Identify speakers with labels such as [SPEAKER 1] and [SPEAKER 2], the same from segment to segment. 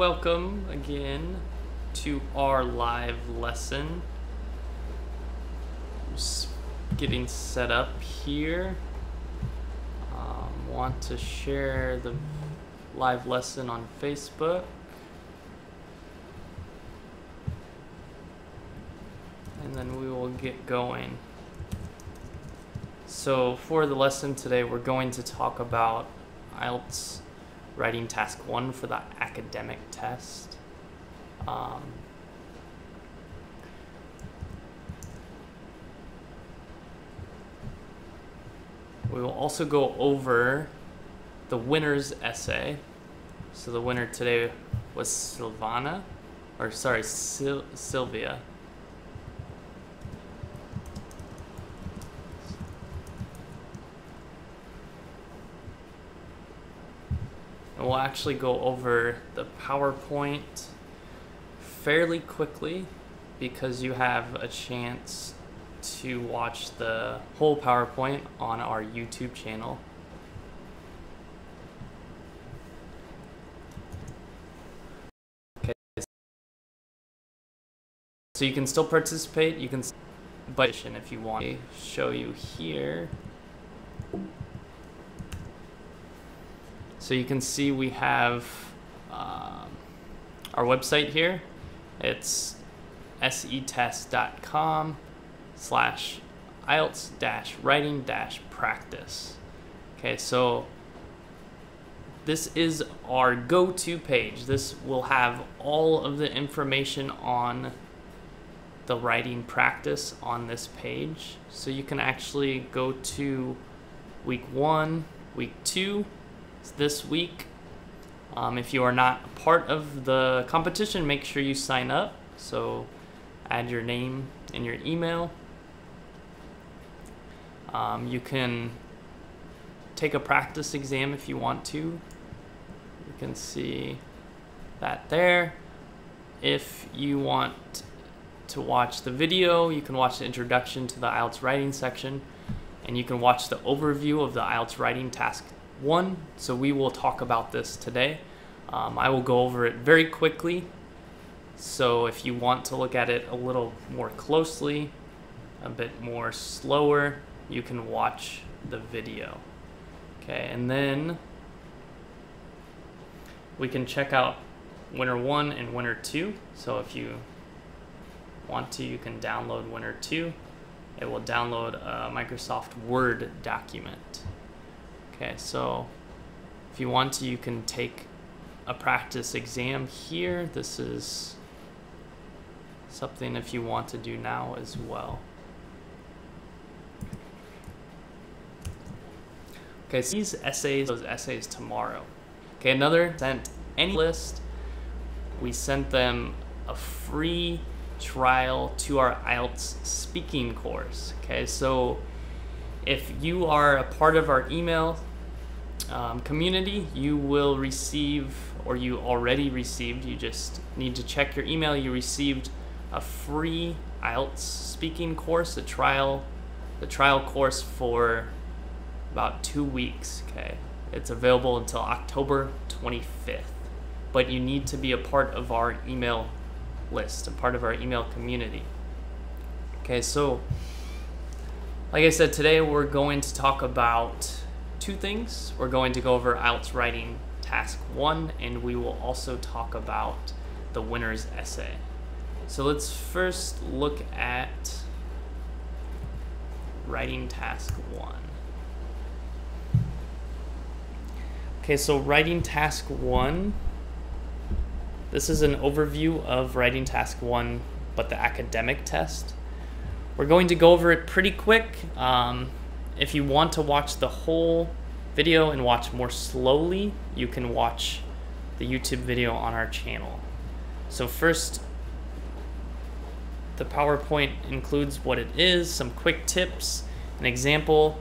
[SPEAKER 1] welcome again to our live lesson. Just getting set up here. Want to share the live lesson on Facebook. And then we will get going. So for the lesson today, we're going to talk about IELTS writing task 1 for the academic test. We will also go over the winner's essay. So the winner today was Sylvia. And we'll actually go over the PowerPoint fairly quickly because you have a chance to watch the whole PowerPoint on our YouTube channel. Okay. So you can still participate, you can, but if you want to show you here. So you can see we have our website here. It's setest.com/IELTS-writing-practice. Okay, so this is our go-to page. This will have all of the information on the writing practice on this page. So you can actually go to week 1, week 2, this week. If you are not a part of the competition, make sure you sign up. So add your name and your email. You can take a practice exam if you want to. You can see that there. If you want to watch the video, you can watch the introduction to the IELTS writing section, and you can watch the overview of the IELTS writing task 1. So we will talk about this today. I will go over it very quickly. So if you want to look at it a little more closely, a bit more slower, you can watch the video. Okay, and then we can check out winner 1 and winner 2. So if you want to, you can download winner 2. It will download a Microsoft Word document. Okay, so if you want to, you can take a practice exam here. This is something if you want to do now as well. Okay, so those essays tomorrow. Okay, another sent any list. We sent them a free trial to our IELTS speaking course. Okay, so if you are a part of our email community, you will receive, or you already received, you just need to check your email, you received a free IELTS speaking course, the trial course for about 2 weeks. Okay, it's available until October 25th, but you need to be a part of our email list, a part of our email community. Okay, so like I said, today we're going to talk about 2 things. We're going to go over IELTS writing task 1, and we will also talk about the winner's essay. So let's first look at writing task 1. Okay, so writing task 1, this is an overview of writing task 1, but the academic test. We're going to go over it pretty quick. If you want to watch the whole video and watch more slowly, you can watch the YouTube video on our channel. So first, the PowerPoint includes what it is, some quick tips, an example,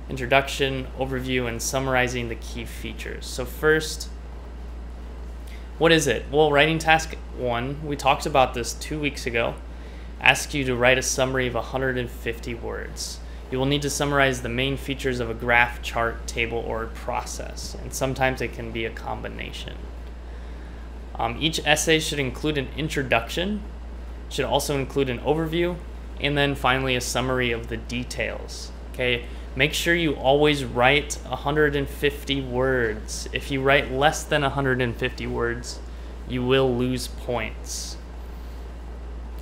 [SPEAKER 1] introduction, overview, and summarizing the key features. So first, what is it? Well, writing task 1, we talked about this 2 weeks ago, asks you to write a summary of 150 words. You will need to summarize the main features of a graph, chart, table, or process, and sometimes it can be a combination. Each essay should include an introduction, should also include an overview, and then finally a summary of the details. Okay, make sure you always write 150 words. If you write less than 150 words, you will lose points.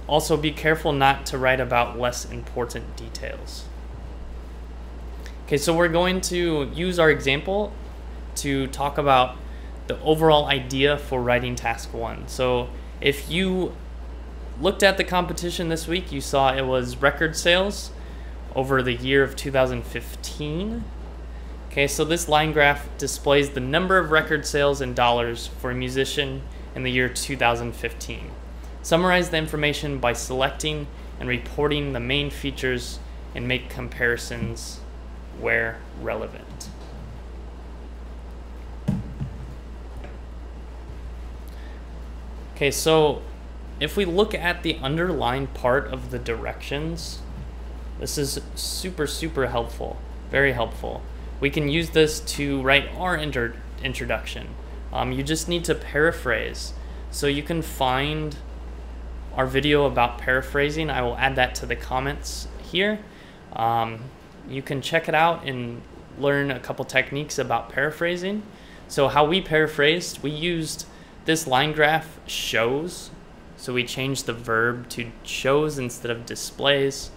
[SPEAKER 1] Also, be careful not to write about less important details. Okay, so we're going to use our example to talk about the overall idea for writing task 1. So if you looked at the competition this week, you saw it was record sales over the year of 2015. Okay, so this line graph displays the number of record sales in dollars for a musician in the year 2015. Summarize the information by selecting and reporting the main features and make comparisons where relevant. Okay, so if we look at the underlined part of the directions, this is super helpful, very helpful. We can use this to write our introduction. You just need to paraphrase. So you can find our video about paraphrasing. I will add that to the comments here. You can check it out and learn a couple techniques about paraphrasing. So how we paraphrased, we used this line graph shows. So we changed the verb to shows instead of displays.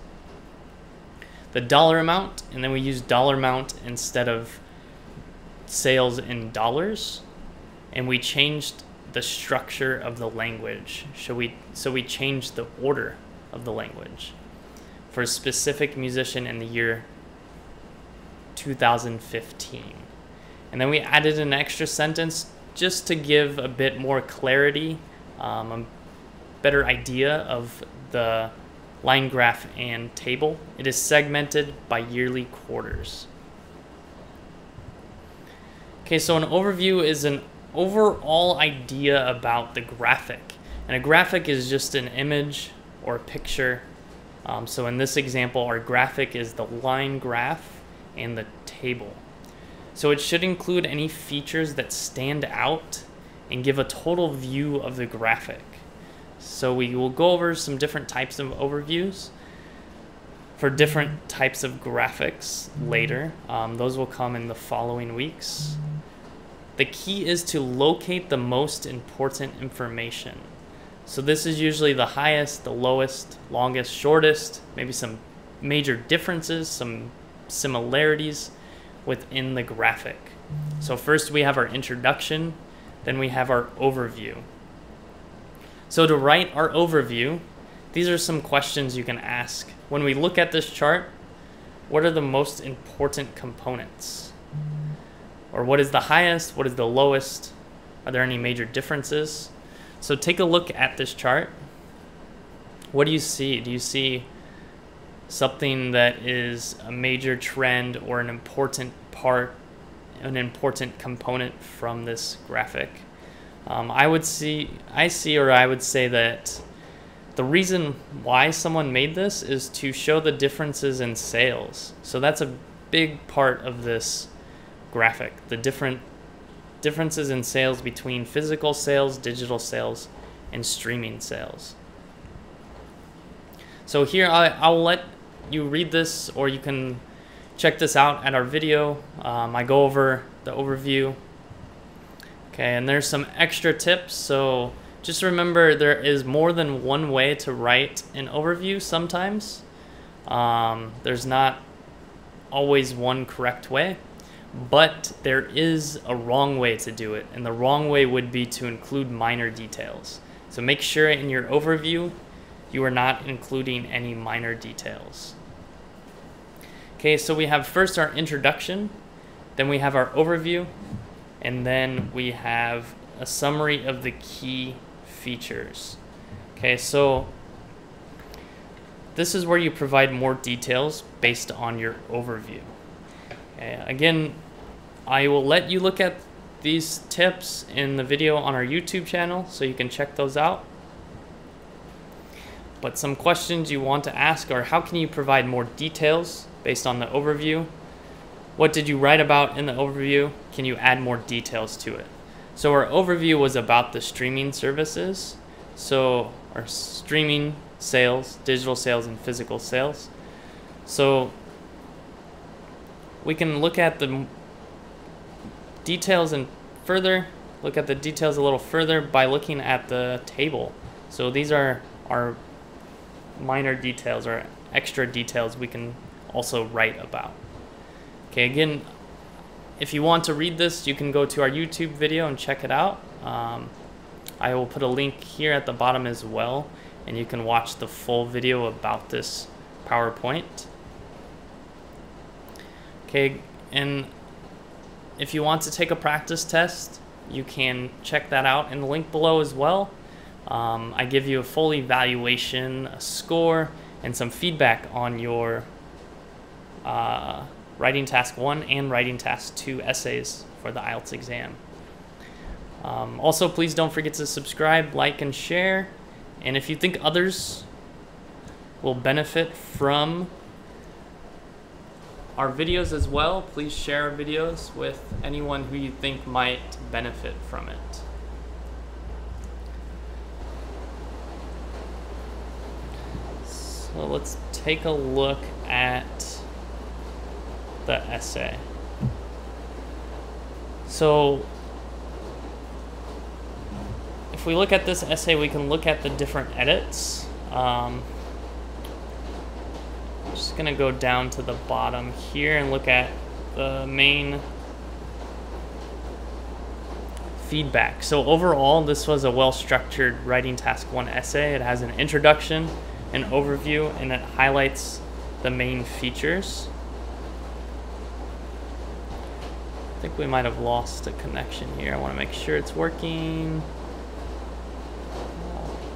[SPEAKER 1] The dollar amount, and then we used dollar amount instead of sales in dollars. And we changed the structure of the language. So we changed the order of the language for a specific musician in the year 2015. And then we added an extra sentence just to give a bit more clarity, a better idea of the line graph and table. It is segmented by yearly quarters. Okay, so an overview is an overall idea about the graphic. And a graphic is just an image or a picture. So in this example, our graphic is the line graph and the table. So it should include any features that stand out and give a total view of the graphic. So we will go over some different types of overviews for different types of graphics later. Those will come in the following weeks. The key is to locate the most important information. So this is usually the highest, the lowest, longest, shortest, maybe some major differences, some similarities within the graphic. So first we have our introduction, then we have our overview. So to write our overview, these are some questions you can ask. When we look at this chart, what are the most important components? Or what is the highest? What is the lowest? Are there any major differences? So take a look at this chart. What do you see? Do you see something that is a major trend or an important part, an important component from this graphic? I would say that the reason why someone made this is to show the differences in sales. So that's a big part of this graphic, the differences in sales between physical sales, digital sales, and streaming sales. So here I'll let you read this, or you can check this out at our video. I go over the overview. Okay, and there's some extra tips. So just remember, there is more than one way to write an overview sometimes. There's not always one correct way, but there is a wrong way to do it, and the wrong way would be to include minor details. So make sure in your overview you are not including any minor details. Okay, so we have first our introduction, then we have our overview, and then we have a summary of the key features. Okay, so this is where you provide more details based on your overview. Okay, again, I will let you look at these tips in the video on our YouTube channel, so you can check those out. But some questions you want to ask are, how can you provide more details based on the overview? What did you write about in the overview? Can you add more details to it? So our overview was about the streaming services. So our streaming sales, digital sales, and physical sales. So we can look at the details and look at the details a little further by looking at the table. So these are our minor details or extra details we can also write about. Okay, again, if you want to read this, you can go to our YouTube video and check it out. I will put a link here at the bottom as well, and you can watch the full video about this PowerPoint. Okay, and if you want to take a practice test, you can check that out in the link below as well. I give you a full evaluation, a score, and some feedback on your Writing Task 1 and Writing Task 2 essays for the IELTS exam. Also, please don't forget to subscribe, like, and share. And if you think others will benefit from our videos as well, please share our videos with anyone who you think might benefit from it. So let's take a look at the essay. So if we look at this essay, we can look at the different edits. I'm just going to go down to the bottom here and look at the main feedback. So overall, this was a well-structured Writing Task 1 essay. It has an introduction, an overview, and it highlights the main features. I think we might have lost a connection here. I want to make sure it's working.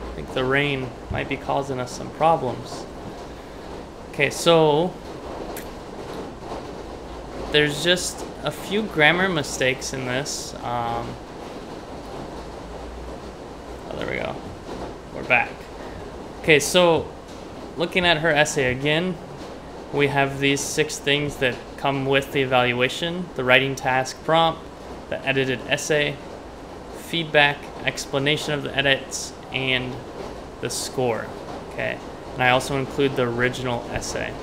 [SPEAKER 1] I think the rain might be causing us some problems. Okay, so there's just a few grammar mistakes in this. Oh, there we go. We're back. Okay, so looking at her essay again, we have these 6 things that come with the evaluation: the writing task prompt, the edited essay, feedback, explanation of the edits, and the score. Okay, and I also include the original essay.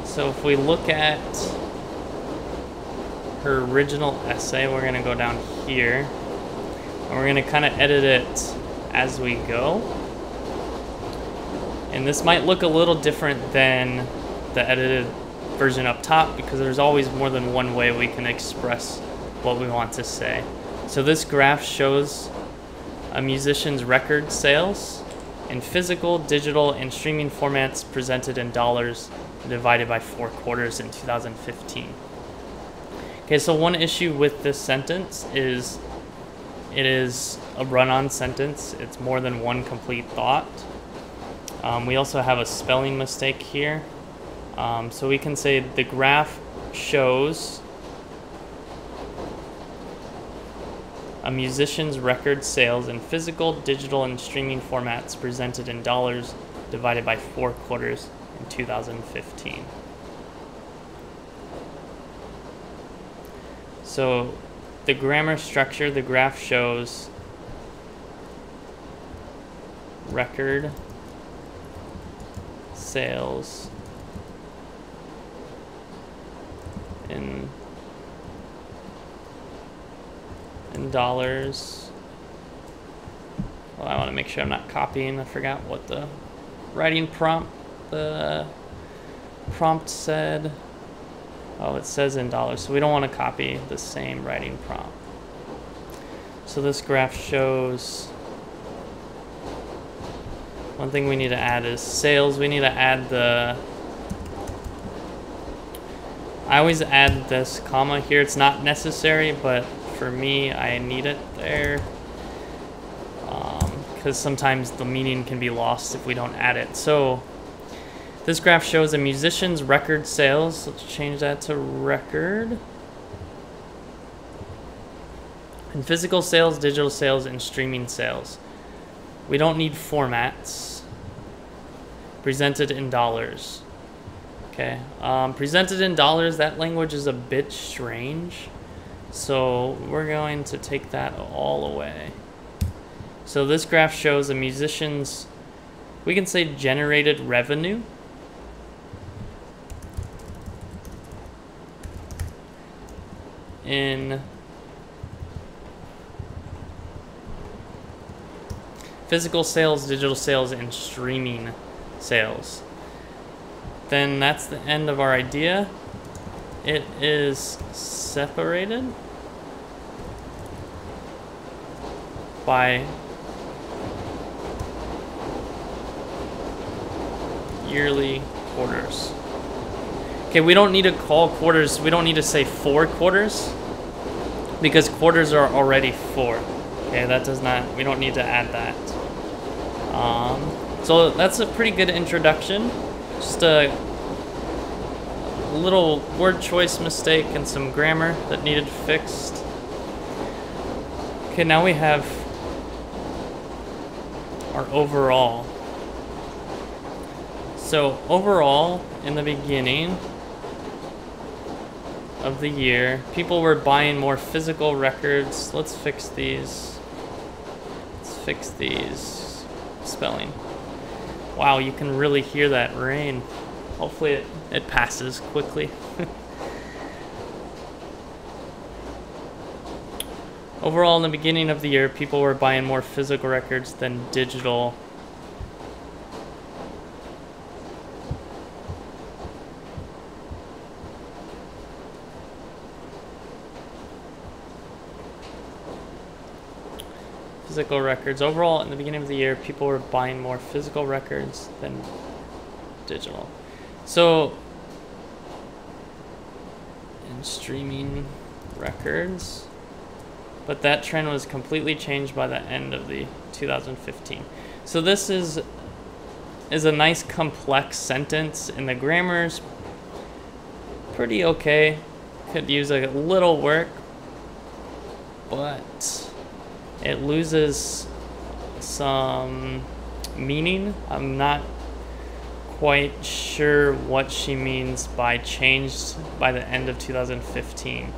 [SPEAKER 1] So if we look at her original essay, we're going to go down here, and we're going to kind of edit it as we go. And this might look a little different than the edited version up top, because there's always more than one way we can express what we want to say. So this graph shows a musician's record sales in physical, digital, and streaming formats presented in dollars divided by 4 quarters in 2015. Okay, so one issue with this sentence is it is a run-on sentence. It's more than one complete thought. We also have a spelling mistake here. So we can say the graph shows a musician's record sales in physical, digital, and streaming formats presented in dollars divided by 4 quarters in 2015. So the grammar structure, the graph shows record sales in dollars. Well, I want to make sure I'm not copying. I forgot what the prompt said. Oh, it says in dollars, so we don't want to copy the same writing prompt. So this graph shows, one thing we need to add is sales. We need to add I always add this comma here. It's not necessary, but for me, I need it there, because sometimes the meaning can be lost if we don't add it. So this graph shows a musician's record sales. Let's change that to record. And physical sales, digital sales, and streaming sales. We don't need formats. Presented in dollars. Okay, presented in dollars, that language is a bit strange. So we're going to take that all away. So this graph shows a musician's, we can say, generated revenue. In physical sales, digital sales, and streaming sales. Then that's the end of our idea. It is separated by yearly quarters. Okay, we don't need to call quarters, we don't need to say 4 quarters because quarters are already 4. Okay, that does not, we don't need to add that. So that's a pretty good introduction. Just a little word choice mistake and some grammar that needed fixed. Okay, now we have our overall. So overall, in the beginning of the year, people were buying more physical records. Let's fix these. Let's fix these spelling. Wow, you can really hear that rain. Hopefully it passes quickly. Overall, in the beginning of the year, people were buying more physical records than digital. Physical records. Overall, in the beginning of the year, people were buying more physical records than digital. So, in streaming records, but that trend was completely changed by the end of the 2015. So this is a nice complex sentence, and the grammar's pretty okay. Could use a little work, but it loses some meaning. I'm not quite sure what she means by changed by the end of 2015.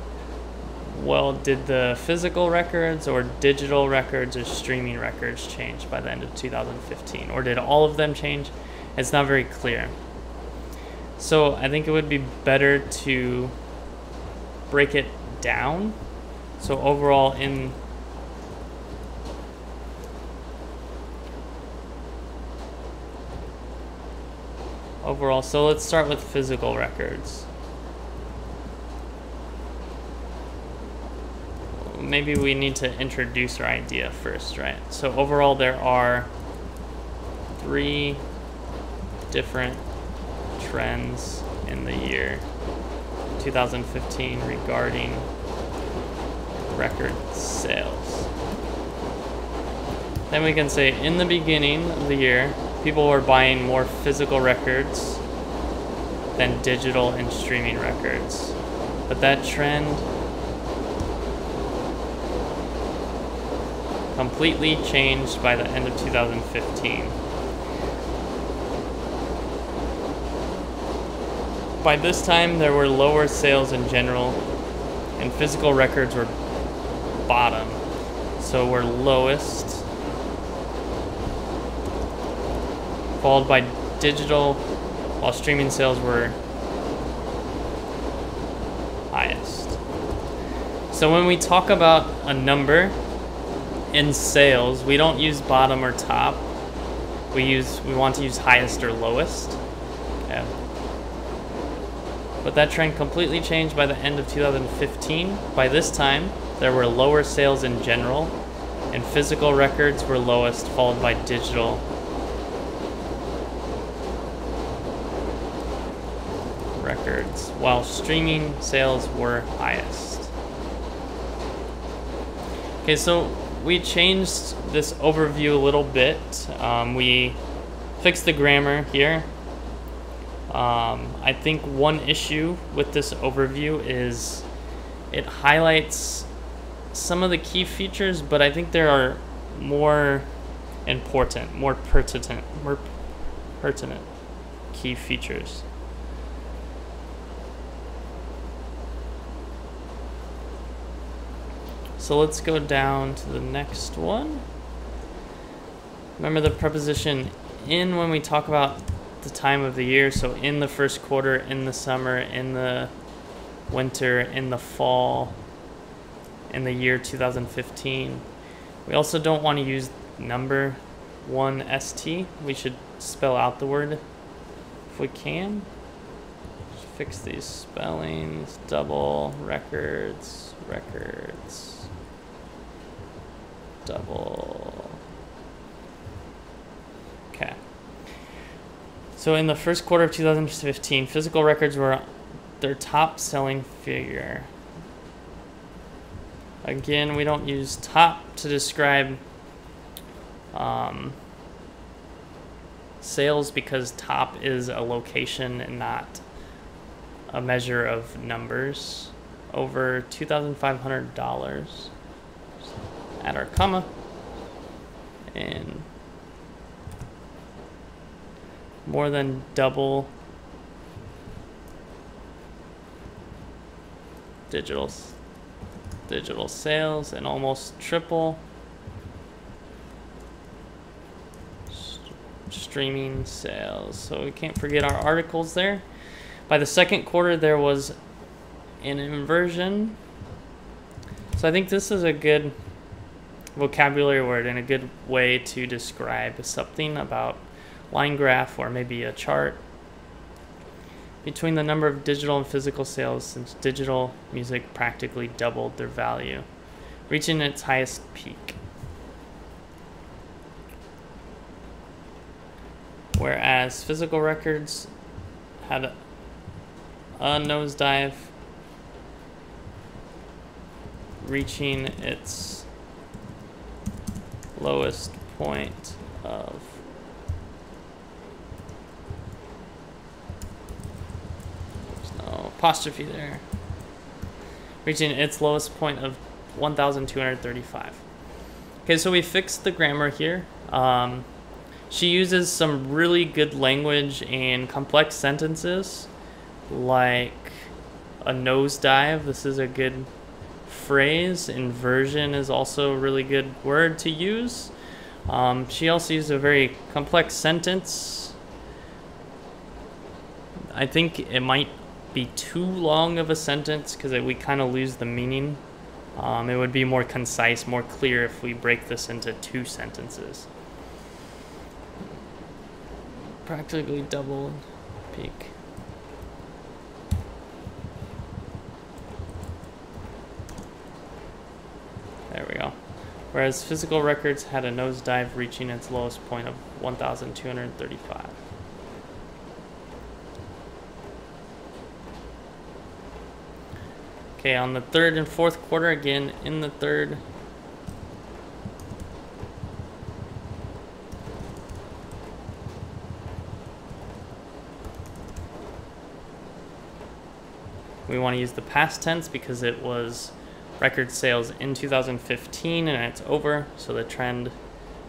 [SPEAKER 1] Well, did the physical records or digital records or streaming records change by the end of 2015? Or did all of them change? It's not very clear. So I think it would be better to break it down. So overall so let's start with physical records. Maybe we need to introduce our idea first, right? So overall, there are 3 different trends in the year 2015 regarding record sales. Then we can say in the beginning of the year, people were buying more physical records than digital and streaming records. But that trend completely changed by the end of 2015. By this time, there were lower sales in general, and physical records were bottom. So were lowest, followed by digital, while streaming sales were highest. So when we talk about a number in sales, we don't use bottom or top. We want to use highest or lowest. Okay. But that trend completely changed by the end of 2015. By this time, there were lower sales in general, and physical records were lowest, followed by digital. Records, while streaming sales were highest. Okay, so we changed this overview a little bit. We fixed the grammar here. I think one issue with this overview is it highlights some of the key features, but I think there are more important, more pertinent key features. So let's go down to the next one. Remember the preposition in when we talk about the time of the year. So in the first quarter, in the summer, in the winter, in the fall, in the year 2015. We also don't want to use number 1 st. We should spell out the word if we can. Just fix these spellings. Double, records, records, double. Okay. So in the first quarter of 2015, physical records were their top selling figure. Again, we don't use top to describe sales because top is a location and not a measure of numbers. Over $2,500. Add our comma and more than double digital sales and almost triple streaming sales. So we can't forget our articles there. By the second quarter, there was an inversion. So I think this is a good vocabulary word and a good way to describe something about line graph or maybe a chart between the number of digital and physical sales, since digital music practically doubled their value, reaching its highest peak. Whereas physical records had a nosedive, reaching its lowest point of apostrophe there, reaching its lowest point of 1,235. Okay, so we fixed the grammar here. She uses some really good language and complex sentences like a nosedive. This is a good phrase. Inversion is also a really good word to use. She also used a very complex sentence. I think it might be too long of a sentence because we kind of lose the meaning. It would be more concise, more clear if we break this into 2 sentences. Practically double peak. There we go. Whereas physical records had a nosedive reaching its lowest point of 1,235. Okay, on the third and fourth quarter, again, in the third, we want to use the past tense because it was record sales in 2015 and it's over, so the trend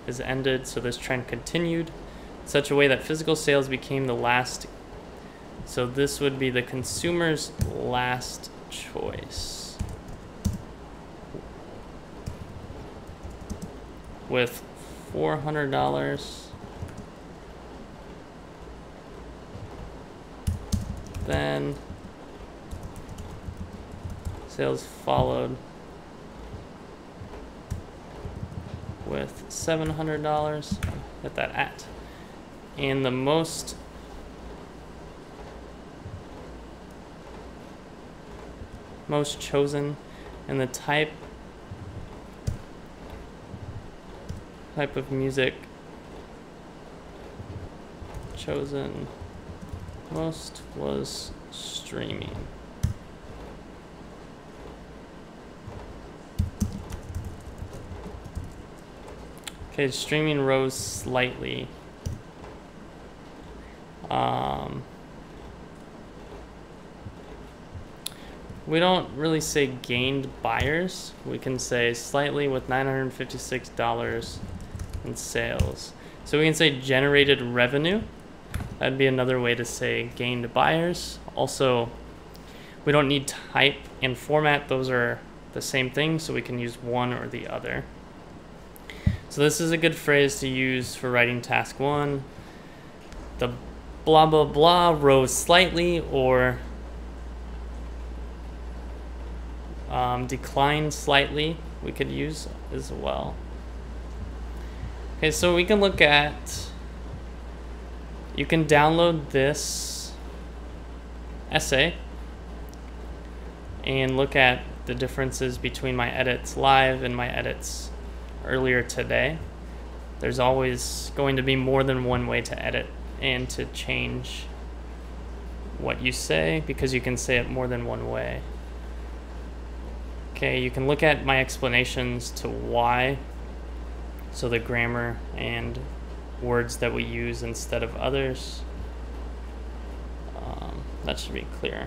[SPEAKER 1] is ended. So this trend continued in such a way that physical sales became the last. So this would be the consumer's last choice, with $400. Then sales followed with $700. Hit that at. And the most chosen and the type of music chosen most was streaming. Okay, streaming rose slightly. We don't really say gained buyers. We can say slightly with $956 in sales. So we can say generated revenue. That'd be another way to say gained buyers. Also, we don't need type and format. Those are the same thing, so we can use one or the other. So this is a good phrase to use for writing task 1. The blah blah blah rose slightly or declined slightly, we could use as well. Okay, so we can look at, you can download this essay and look at the differences between my edits live and my edits earlier today. There's always going to be more than one way to edit and to change what you say, because you can say it more than one way. Okay, you can look at my explanations to why, so the grammar and words that we use instead of others. That should be clear.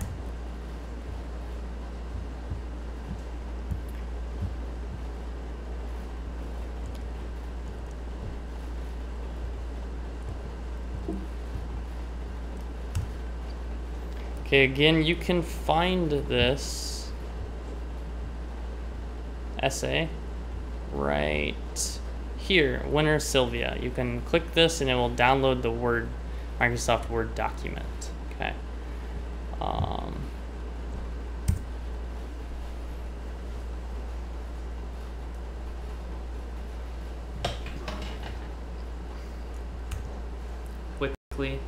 [SPEAKER 1] Okay, again, you can find this essay right here, Winner Sylvia. You can click this and it will download the Microsoft Word document. Okay. Quickly,